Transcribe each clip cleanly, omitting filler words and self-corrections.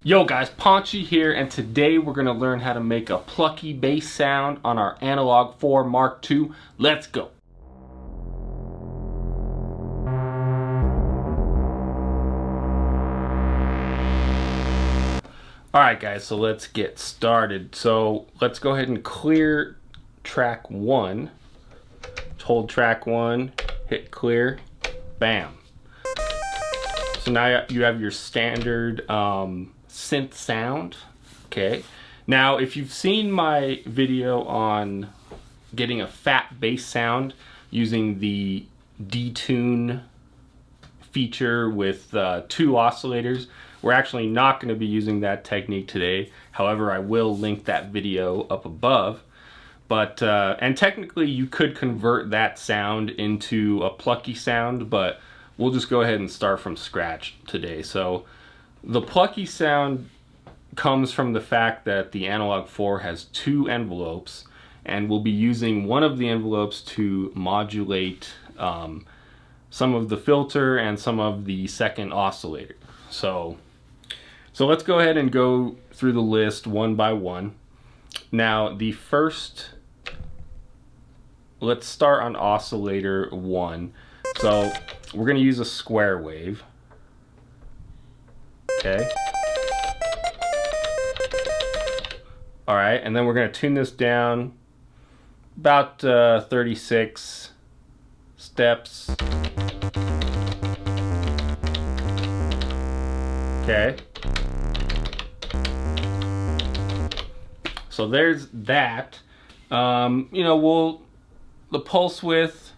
Yo guys, Ponchy here, and today we're going to learn how to make a plucky bass sound on our Analog 4 Mark II. Let's go! Alright guys, so let's get started. So let's go ahead and clear track 1. Hold track 1, hit clear, bam. So now you have your standard synth sound. Okay, now if you've seen my video on getting a fat bass sound using the detune feature with 2 oscillators, we're actually not going to be using that technique today. However, I will link that video up above. But and technically you could convert that sound into a plucky sound, but we'll just go ahead and start from scratch today. So the plucky sound comes from the fact that the Analog 4 has 2 envelopes, and we'll be using one of the envelopes to modulate some of the filter and some of the second oscillator. So let's go ahead and go through the list one by one. Now the first, let's start on oscillator 1. So we're going to use a square wave. Okay. All right, and then we're going to tune this down about 36 steps. Okay. So there's that. You know, the pulse width,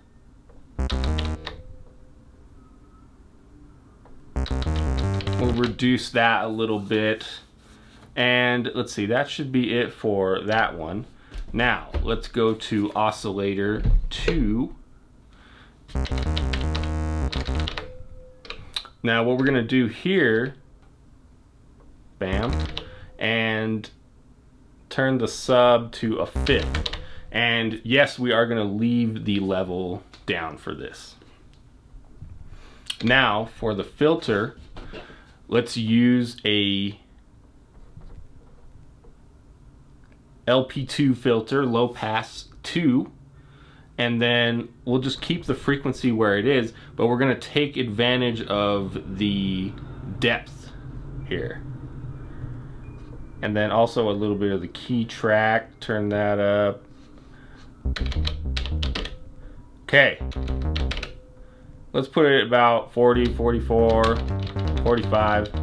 we'll reduce that a little bit. And let's see, that should be it for that one. Now, let's go to Oscillator 2. Now, what we're going to do here, bam, and turn the sub to a 5th. And yes, we are going to leave the level down for this. Now, for the filter, let's use a LP2 filter, low pass 2, and then we'll just keep the frequency where it is, but we're going to take advantage of the depth here. And then also a little bit of the key track, turn that up. Okay, let's put it at about 40, 44, 45.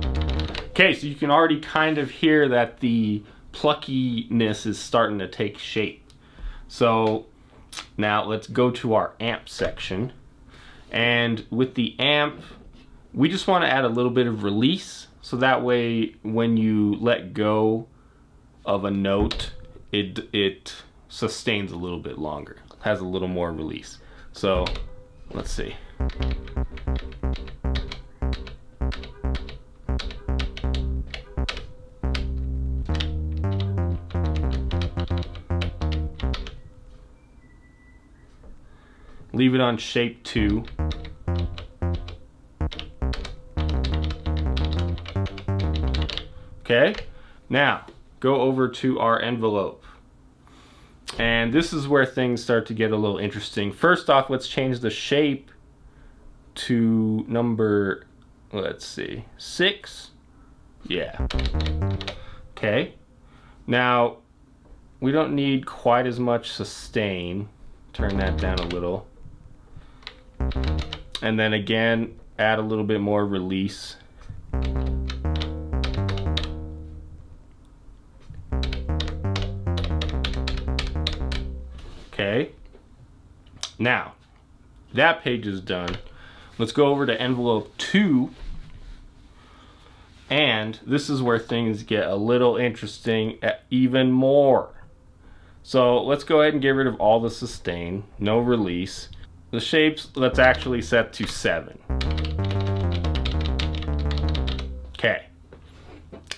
Okay, so you can already kind of hear that the pluckiness is starting to take shape. So now let's go to our amp section, and with the amp we just want to add a little bit of release, so that way when you let go of a note it sustains a little bit longer, has a little more release. So let's see. Leave it on shape 2. Okay, now go over to our envelope. And this is where things start to get a little interesting. First off, let's change the shape to number, let's see, 6. Yeah. Okay. Now, we don't need quite as much sustain. Turn that down a little. And then again, add a little bit more release. Okay. Now, that page is done. Let's go over to envelope 2. And this is where things get a little interesting even more. So let's go ahead and get rid of all the sustain, no release. The shapes, let's actually set to 7. Okay.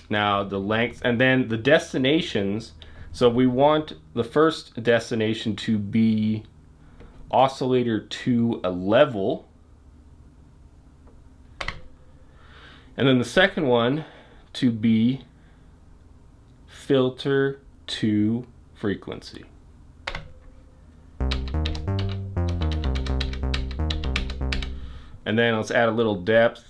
Now the length, and then the destinations. So we want the first destination to be Oscillator 2 a level. And then the second one to be filter to frequency. And then let's add a little depth.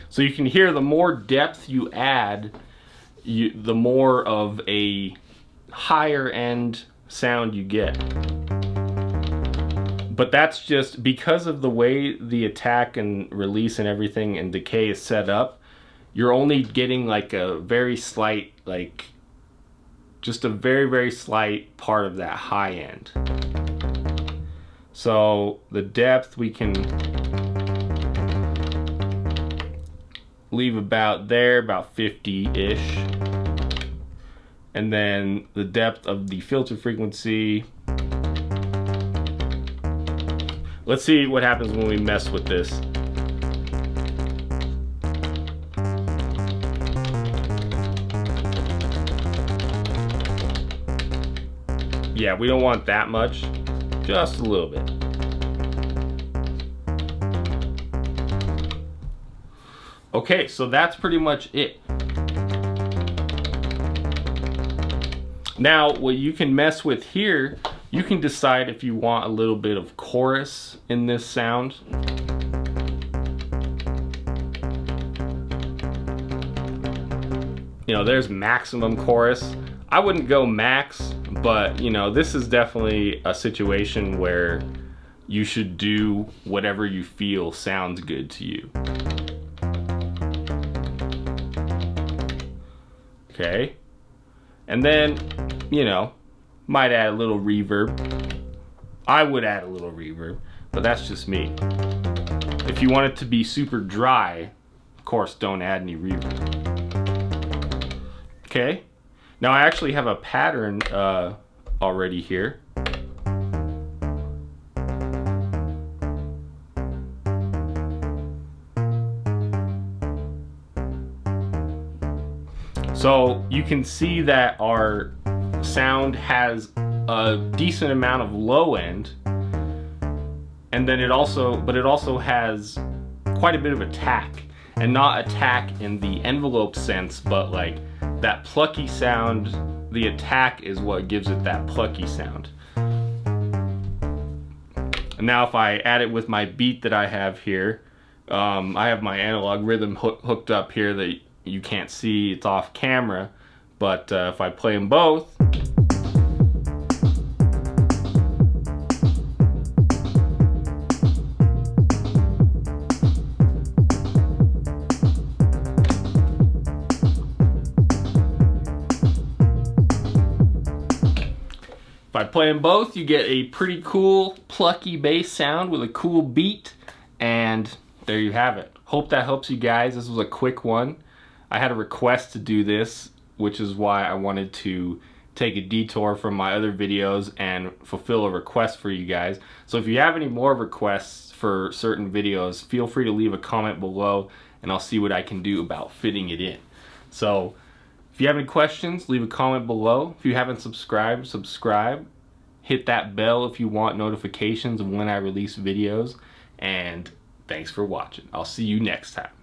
So you can hear the more depth you add, the more of a higher end sound you get. But that's just because of the way the attack and release and everything and decay is set up. You're only getting like a very slight, like just a very, very slight part of that high end. So the depth we can leave about there, about 50-ish. And then the depth of the filter frequency. Let's see what happens when we mess with this. Yeah, we don't want that much, just a little bit. Okay, so that's pretty much it. Now, what you can mess with here, you can decide if you want a little bit of chorus in this sound. You know, there's maximum chorus. I wouldn't go max, but you know, this is definitely a situation where you should do whatever you feel sounds good to you. Okay, and then, you know, might add a little reverb. I would add a little reverb, but that's just me. If you want it to be super dry, of course, don't add any reverb. Okay, now I actually have a pattern already here. So you can see that our sound has a decent amount of low end, and then it also has quite a bit of attack, and not attack in the envelope sense, but like that plucky sound. The attack is what gives it that plucky sound. And now if I add it with my beat that I have here, I have my analog rhythm hooked up here that you can't see, it's off camera, but if I play them both, you get a pretty cool plucky bass sound with a cool beat, and there you have it. Hope that helps you guys. This was a quick one. I had a request to do this, which is why I wanted to take a detour from my other videos and fulfill a request for you guys. So if you have any more requests for certain videos, feel free to leave a comment below and I'll see what I can do about fitting it in. So if you have any questions, leave a comment below. If you haven't subscribed, subscribe. Hit that bell if you want notifications of when I release videos. And thanks for watching. I'll see you next time.